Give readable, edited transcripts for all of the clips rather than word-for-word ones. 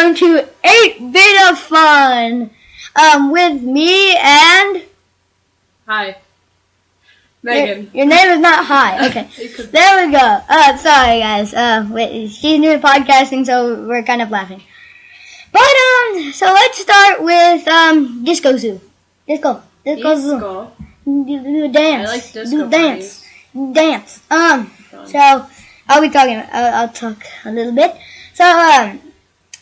welcome to 8-Bit of Fun, with me and... Hi. Meghan. Your name is not Hi, okay. There we go. Sorry guys, she's new to podcasting, so we're kind of laughing. But, so let's start with, Disco Zoo. Disco Zoo. Do dance. I like disco Dance. So, I'll talk a little bit. So,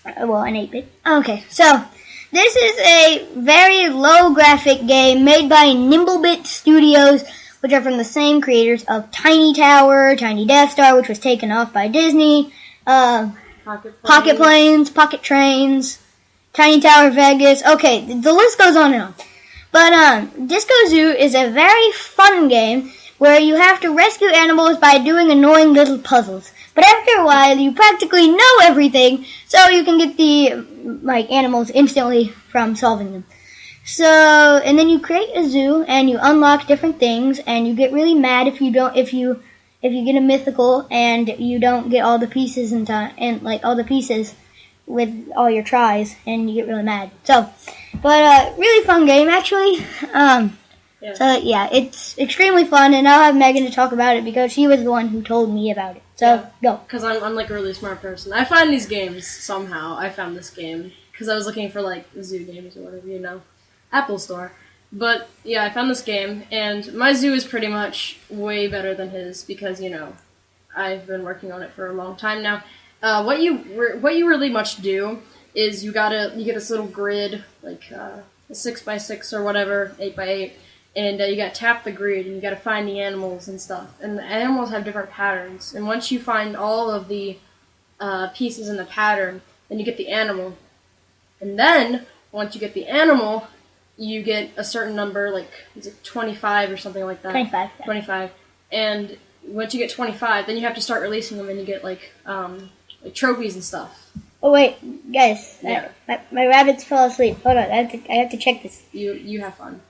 an 8-bit. Okay, so, this is a very low graphic game made by Nimblebit Studios, which are from the same creators of Tiny Tower, Tiny Death Star, which was taken off by Disney, Pocket Planes, Pocket Trains, Tiny Tower Vegas. Okay, the list goes on and on. But, Disco Zoo is a very fun game where you have to rescue animals by doing annoying little puzzles. But after a while, you practically know everything, so you can get the, animals instantly from solving them. So, and then you create a zoo, and you unlock different things, and you get really mad if you get a mythical, and you don't get all the pieces in time, and, all the pieces with all your tries, and you get really mad. So, but, really fun game, actually. Yeah. So, yeah, it's extremely fun, and I'll have Meghan to talk about it because she was the one who told me about it. So, go. Because I'm a really smart person. I find these games somehow. I found this game because I was looking for, zoo games or whatever, Apple Store. But, yeah, I found this game, and my zoo is pretty much way better than his because, I've been working on it for a long time now. What you really much do is you get this little grid, a 6x6 or whatever, 8x8, and you gotta tap the grid, and you gotta find the animals and stuff. And the animals have different patterns, and once you find all of the pieces in the pattern, then you get the animal. And then, once you get the animal, you get a certain number, is it 25 or something like that? 25. Yeah. 25. And once you get 25, then you have to start releasing them, and you get, trophies and stuff. Oh, wait, guys. Yeah. My rabbits fell asleep. Hold on, I have to check this. You have fun.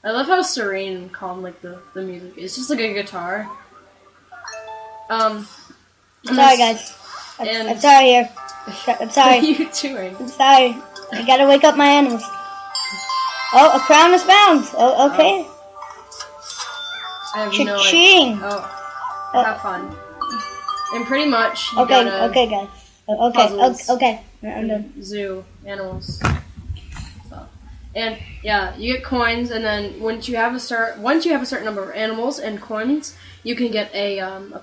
I love how serene and calm, the music is. It's just like a guitar. I'm sorry, guys. I'm sorry here. I'm sorry. What are you doing? I'm sorry. I gotta wake up my animals. Oh, a crown is found. Oh, okay. I have no Cha-ching. idea. Oh, have fun. And pretty much, you okay, gotta... Okay, guys. Okay, puzzles, okay. I'm done. Zoo, animals, stuff. And, yeah, you get coins, and then once you have a certain number of animals and coins, you can get a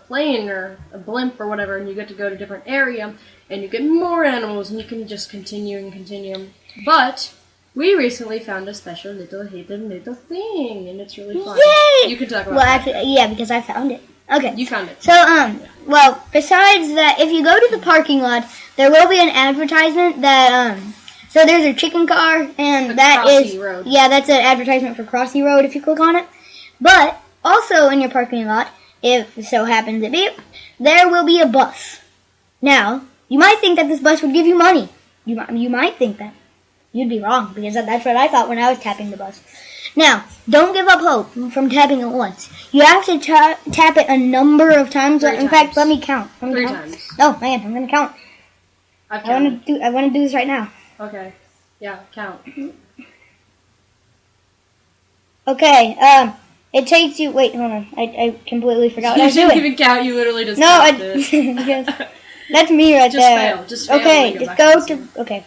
plane or a blimp or whatever, and you get to go to a different area, and you get more animals, and you can just continue and continue. But we recently found a special little hidden little thing, and it's really fun. Yay! You can talk about that. Actually, yeah, because I found it. Okay. You found it. So, well, besides that, if you go to the parking lot, there will be an advertisement that, so there's a chicken car, and that is, Road. Yeah, that's an advertisement for Crossy Road if you click on it. But, also in your parking lot, if it so happens to be, there will be a bus. Now, you might think that this bus would give you money. You might think that. You'd be wrong, because that's what I thought when I was tapping the bus. Now, don't give up hope from tapping it once. You have to tap it a number of times. In fact, let me count. 3 times. No, man, I'm going to count. I want to do this right now. Okay. Yeah, count. Okay, it takes you... Wait, hold on. I completely forgot what I was doing. You didn't even count. You literally just it. That's me right there. Just fail. Okay, just go to... Okay.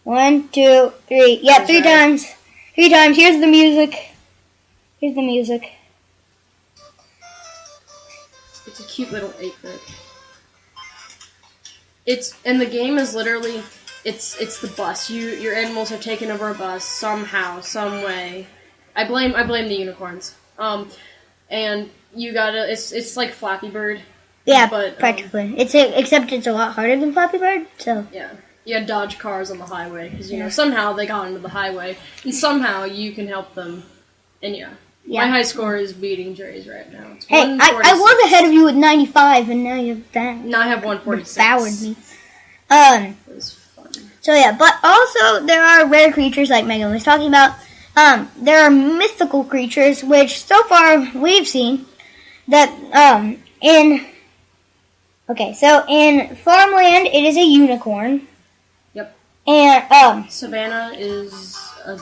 1, 2, 3. Yeah, 3 times. 3 times. Here's the music. It's a cute little 8-bit. And the game is literally... It's the bus. Your animals have taken over a bus somehow, some way. I blame the unicorns. And you gotta. It's like Flappy Bird. Yeah, but practically. Except it's a lot harder than Flappy Bird. So yeah, you had dodge cars on the highway because somehow they got into the highway, and somehow you can help them. And yeah. My high score is beating Dre's right now. It's hey, I was ahead of you with 95, and now you're back. Now I have 146. Devoured me. It was fun. So yeah, but also there are rare creatures like Meghan was talking about. There are mythical creatures, which so far we've seen that in Okay, so in Farmland, it is a unicorn. Yep. And, Savannah is a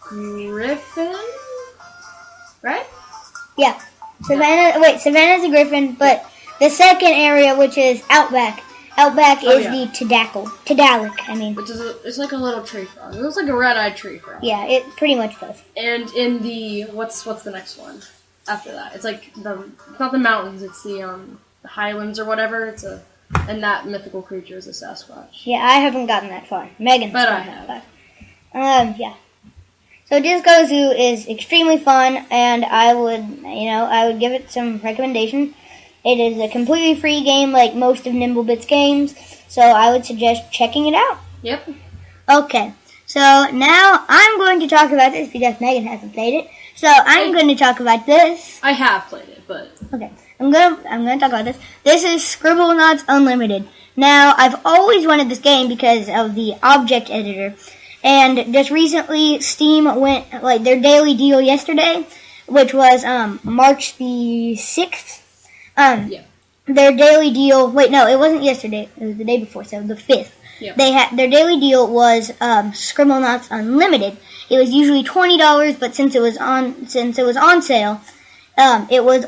griffin? Right? yeah. Savannah's a griffin, but the second area, which is Outback is the Tadalic, I mean. Which is it's like a little tree frog. It looks like a red-eyed tree frog. Yeah, it pretty much does. And in the, what's the next one after that? It's like it's not the mountains, it's the highlands or whatever. And that mythical creature is a Sasquatch. Yeah, I haven't gotten that far. Meghan. But I have. Yeah. So Disco Zoo is extremely fun, and I would give it some recommendation. It is a completely free game, like most of Nimblebit's games, so I would suggest checking it out. Yep. Okay, so now I'm going to talk about this because Meghan hasn't played it. So I'm going to talk about this. I have played it, but okay, I'm gonna talk about this. This is Scribblenauts Unlimited. Now I've always wanted this game because of the object editor. And just recently, Steam went, their daily deal yesterday, which was, March the 6th. Yeah. Their daily deal, no, it wasn't yesterday, it was the day before, so the 5th. Yeah. Their daily deal was, Scribblenauts Unlimited. It was usually $20, but since it was on sale, it was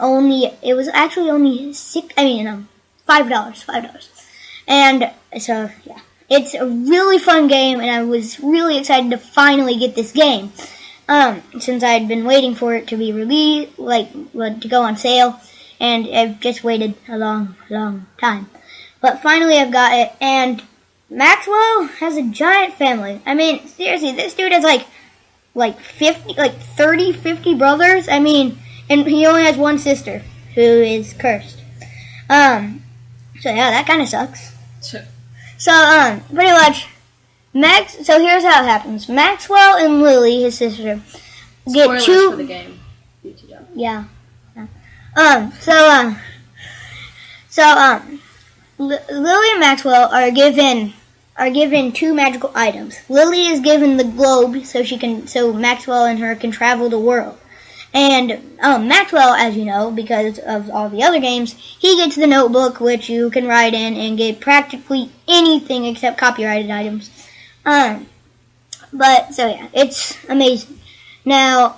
actually only $5. And, so, yeah. It's a really fun game, and I was really excited to finally get this game. Since I had been waiting for it to be released, to go on sale, and I've just waited a long, long time. But finally I've got it, and Maxwell has a giant family. I mean, seriously, this dude has 50 brothers. I mean, and he only has one sister, who is cursed. So yeah, that kind of sucks. So, pretty much, so here's how it happens. Maxwell and Lily, his sister, get spoilers two... for the game. Yeah. Lily and Maxwell are given two magical items. Lily is given the globe so Maxwell and her can travel the world. And Maxwell, as you know, because of all the other games, he gets the notebook, which you can write in and get practically anything except copyrighted items. But, so yeah, it's amazing. Now,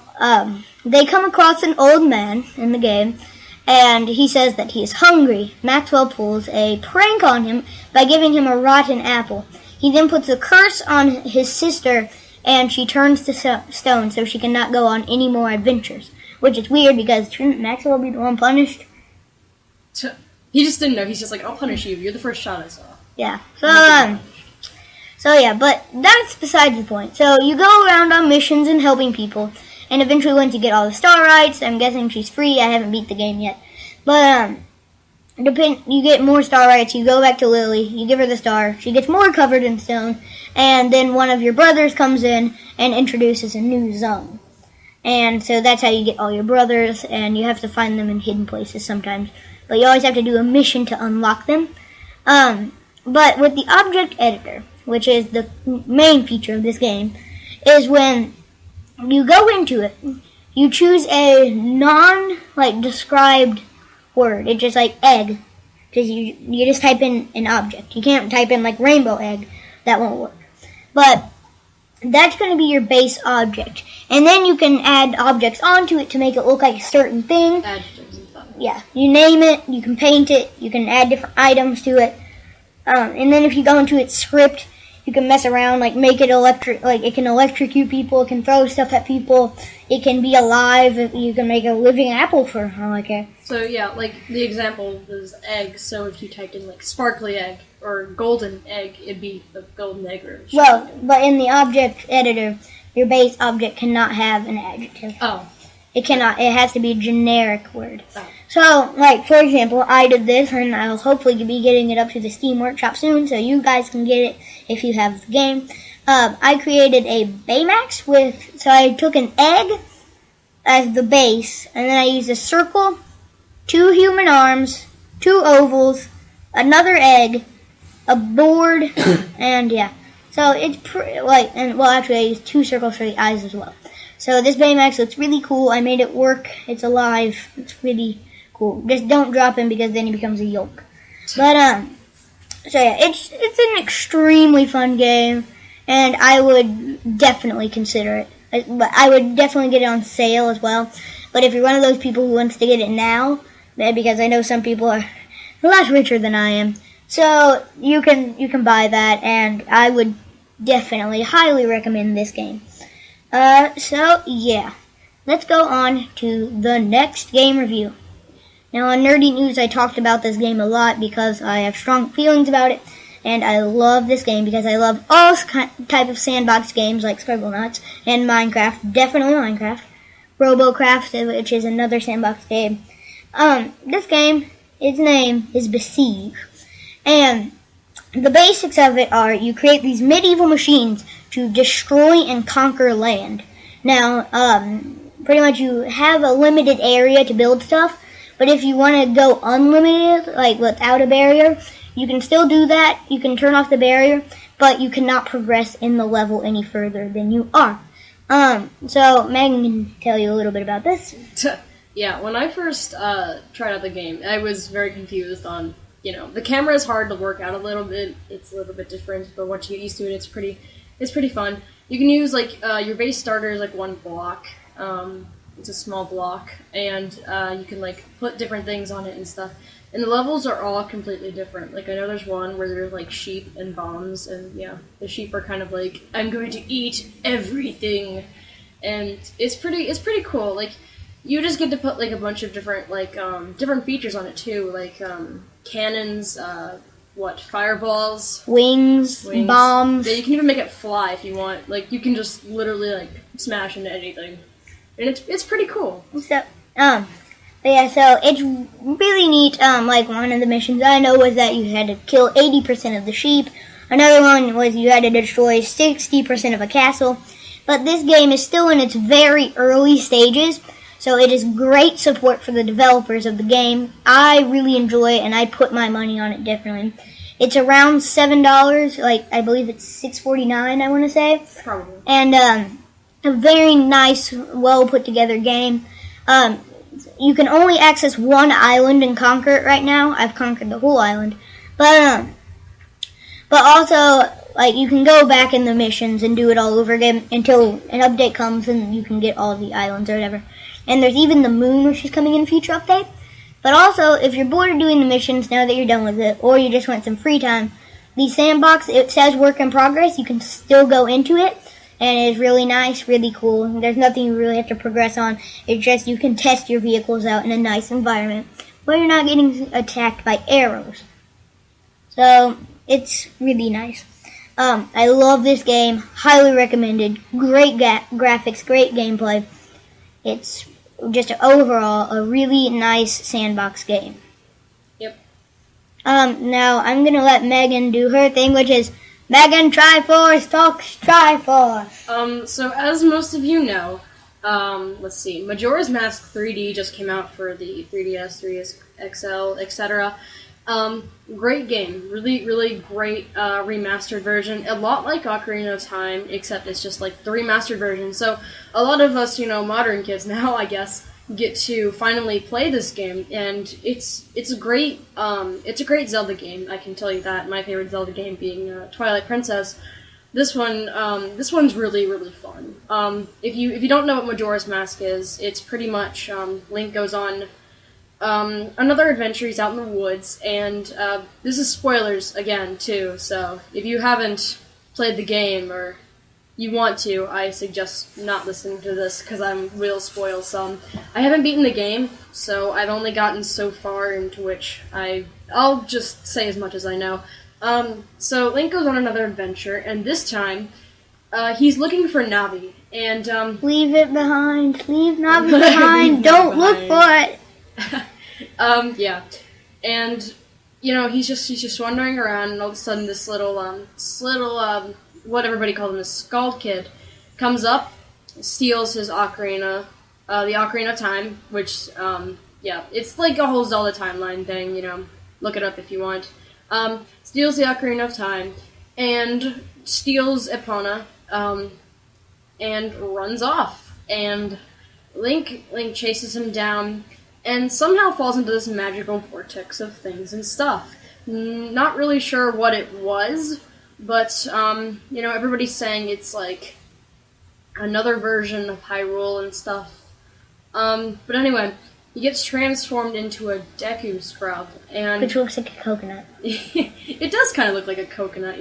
they come across an old man in the game, and he says that he is hungry. Maxwell pulls a prank on him by giving him a rotten apple. He then puts a curse on his sister, and she turns to stone so she cannot go on any more adventures. Which is weird because shouldn't Maxwell be the one punished? He just didn't know. He's just like, I'll punish you. You're the first shot I saw. Yeah. So yeah, but that's besides the point. So you go around on missions and helping people, and eventually once you get all the star rights, I'm guessing she's free. I haven't beat the game yet. But, you get more star rights, you go back to Lily, you give her the star, she gets more covered in stone, and then one of your brothers comes in and introduces a new zone. And so that's how you get all your brothers, and you have to find them in hidden places sometimes. But you always have to do a mission to unlock them. But with the object editor, which is the main feature of this game, is when you go into it, you choose a described word. It's just like egg. Because you just type in an object. You can't type in rainbow egg. That won't work. But that's going to be your base object. And then you can add objects onto it to make it look like a certain thing. Adjectives and stuff. Yeah. You name it, you can paint it, you can add different items to it. And then if you go into its script, you can mess around, make it electric, it can electrocute people, it can throw stuff at people, it can be alive, you can make a living apple for all I care. So yeah, the example was egg, so if you typed in sparkly egg or golden egg, it'd be the golden egg or well, but in the object editor, your base object cannot have an adjective. Oh. It cannot, it has to be a generic word. Oh. So, for example, I did this, and I'll hopefully be getting it up to the Steam Workshop soon, so you guys can get it if you have the game. I created a Baymax so I took an egg as the base, and then I used a circle, 2 human arms, 2 ovals, another egg, a board, and yeah. So it's actually I used 2 circles for the eyes as well. So this Baymax looks really cool. I made it work. It's alive. It's really cool. Just don't drop him because then he becomes a yolk. But so yeah, it's an extremely fun game, and I would definitely consider it. But I would definitely get it on sale as well. But if you're one of those people who wants to get it now, because I know some people are a lot richer than I am, so you can buy that, and I would definitely highly recommend this game. So yeah, let's go on to the next game review. Now on Nerdy News, I talked about this game a lot because I have strong feelings about it, and I love this game because I love all type of sandbox games like Scribblenauts and Minecraft, definitely Minecraft, Robocraft, which is another sandbox game. This game, its name is Besiege, and the basics of it are you create these medieval machines to destroy and conquer land. Now, pretty much you have a limited area to build stuff, but if you want to go unlimited, like without a barrier, you can still do that. You can turn off the barrier, but you cannot progress in the level any further than you are. So Megan can tell you a little bit about this. Yeah, when I first tried out the game, I was very confused on, the camera is hard to work out a little bit. It's a little bit different, but once you get used to it, it's pretty fun. You can use, your base starter is, one block. It's a small block, and you can, put different things on it and stuff. And the levels are all completely different. I know there's one where there's, sheep and bombs, and, yeah, the sheep are kind of I'm going to eat everything. And it's pretty cool. You just get to put, a bunch of different, different features on it, too. Cannons, fireballs. Wings, bombs. Yeah, you can even make it fly if you want. You can just literally, smash into anything. And it's pretty cool. So, yeah, so it's really neat. One of the missions I know was that you had to kill 80% of the sheep. Another one was you had to destroy 60% of a castle. But this game is still in its very early stages, so it is great support for the developers of the game. I really enjoy it, and I put my money on it definitely. It's around $7, I believe it's $6.49, I want to say. Probably. And a very nice, well put together game. You can only access one island and conquer it right now. I've conquered the whole island. But also, you can go back in the missions and do it all over again until an update comes and you can get all the islands or whatever. And there's even the moon, which is coming in a future update. But also, if you're bored of doing the missions now that you're done with it, or you just want some free time, the sandbox, it says work in progress. You can still go into it. And it is really nice, really cool. There's nothing you really have to progress on. It's just you can test your vehicles out in a nice environment where you're not getting attacked by arrows. So, it's really nice. I love this game. Highly recommended. Great graphics, great gameplay. It's just overall a really nice sandbox game. Yep. Now, I'm going to let Megan do her thing, which is MeghanTriforce talks Triforce. So as most of you know, let's see, Majora's Mask 3D just came out for the 3DS, 3DS XL, etc. Great game. Really, really great remastered version. A lot like Ocarina of Time, except it's just the remastered version. So a lot of us, modern kids now, I guess, get to finally play this game, and it's a great Zelda game. I can tell you that. My favorite Zelda game being Twilight Princess. This one's really, really fun. If you don't know what Majora's Mask is, it's pretty much Link goes on another adventure. He's out in the woods, and this is spoilers again too. So if you haven't played the game or you want to, I suggest not listening to this because I will spoil some. I haven't beaten the game, so I've only gotten so far into which I'll just say as much as I know. So Link goes on another adventure, and this time he's looking for Navi. And leave it behind. Leave Navi behind. Don't look for it. Yeah, and he's just wandering around, and all of a sudden this little what everybody called him, a Scald Kid, comes up, steals his ocarina, the Ocarina of Time, which, it's like a whole Zelda timeline thing, look it up if you want. Steals the Ocarina of Time, and steals Epona, and runs off. And Link chases him down, and somehow falls into this magical vortex of things and stuff. Not really sure what it was, but, everybody's saying it's, like, another version of Hyrule and stuff. But anyway, he gets transformed into a Deku Scrub, and... Which looks like a coconut. It does kind of look like a coconut,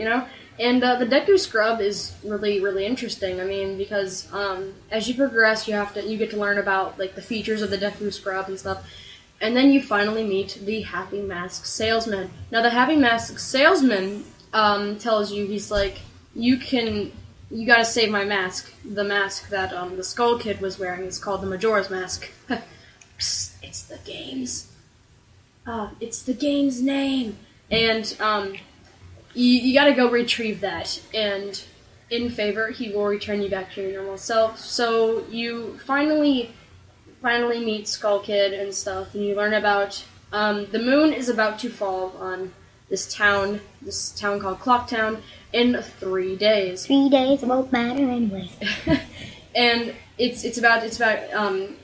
And the Deku Scrub is really, really interesting. I mean, because as you progress, you get to learn about like the features of the Deku Scrub and stuff, and then you finally meet the Happy Mask Salesman. Now, the Happy Mask Salesman tells you, he's like, you gotta save my mask. The mask that the Skull Kid was wearing is called the Majora's Mask. Psst, it's the game's. It's the game's name, and You gotta go retrieve that, and in favor, he will return you back to your normal self. So you finally meet Skull Kid and stuff, and you learn about the moon is about to fall on this town called Clocktown in 3 days. 3 days won't matter anyway. And it's about the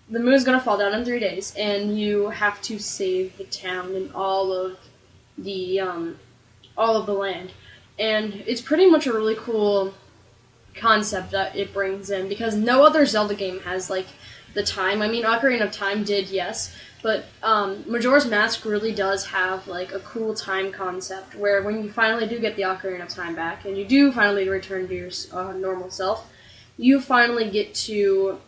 moon's gonna fall down in 3 days, and you have to save the town and all of the land. And it's pretty much a really cool concept that it brings in, because no other Zelda game has, like, the time. I mean, Ocarina of Time did, yes, but Majora's Mask really does have, like, a cool time concept, where when you finally do get the Ocarina of Time back, and you do finally return to your normal self, you finally get to,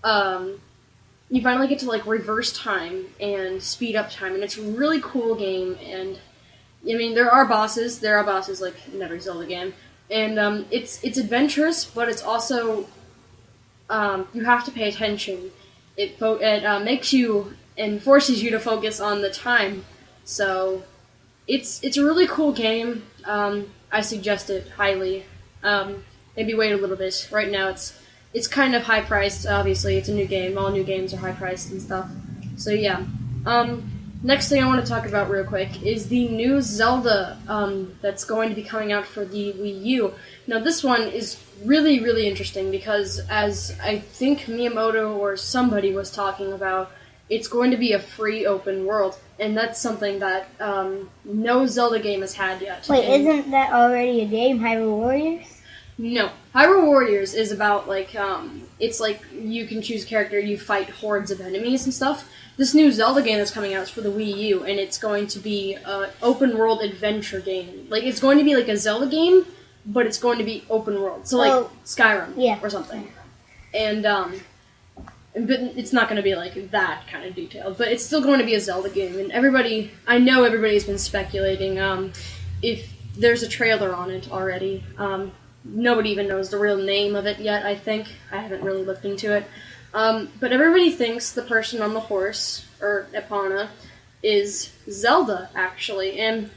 like, reverse time and speed up time, and it's a really cool game. And I mean, there are bosses like in every Zelda game, and it's adventurous, but it's also you have to pay attention. It makes you and forces you to focus on the time. So it's a really cool game. I suggest it highly. Maybe wait a little bit. Right now it's kind of high priced. Obviously, it's a new game. All new games are high priced and stuff. So yeah. Next thing I want to talk about real quick is the new Zelda that's going to be coming out for the Wii U. Now, this one is really, really interesting because, as I think Miyamoto or somebody was talking about, it's going to be a free open world, and that's something that no Zelda game has had yet. Wait, isn't that already a game, Hyrule Warriors? No. Hyrule Warriors is about, like, it's like you can choose a character, you fight hordes of enemies and stuff. This new Zelda game that's coming out is for the Wii U, and it's going to be an open-world adventure game. Like, it's going to be like a Zelda game, but it's going to be open world. So, like, Skyrim or something. And, but it's not going to be, like, that kind of detailed. But it's still going to be a Zelda game, and I know everybody's been speculating if there's a trailer on it already. Nobody even knows the real name of it yet, I think. I haven't really looked into it. But everybody thinks the person on the horse, or Epona, is Zelda, actually. And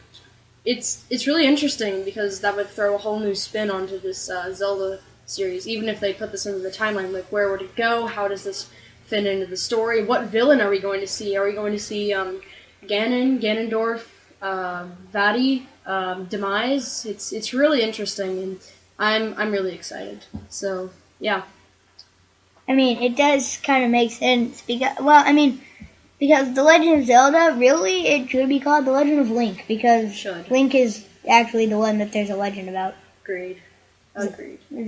it's really interesting because that would throw a whole new spin onto this Zelda series. Even if they put this into the timeline, like, where would it go? How does this fit into the story? What villain are we going to see? Are we going to see Ganon, Ganondorf, Vaati, Demise? It's really interesting, and I'm really excited. So, yeah. I mean, it does kind of make sense because The Legend of Zelda, really, it should be called The Legend of Link, because Link is actually the one that there's a legend about. Agreed.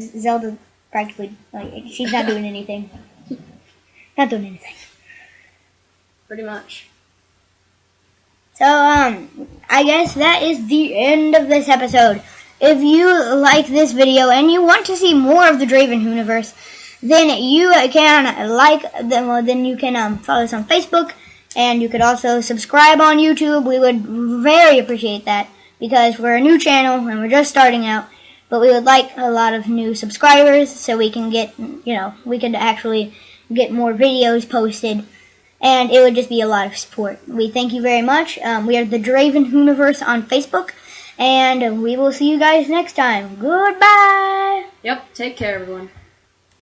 Zelda practically, like, she's not doing anything. Not doing anything. Pretty much. So, I guess that is the end of this episode. If you like this video and you want to see more of the Dravinwho universe, then you can then you can follow us on Facebook, and you could also subscribe on YouTube. We would very appreciate that because we're a new channel and we're just starting out, but we would like a lot of new subscribers so we can get, we can actually get more videos posted, and it would just be a lot of support. We thank you very much. We are the Dravinwho universe on Facebook, and we will see you guys next time. Goodbye. Yep, take care, everyone.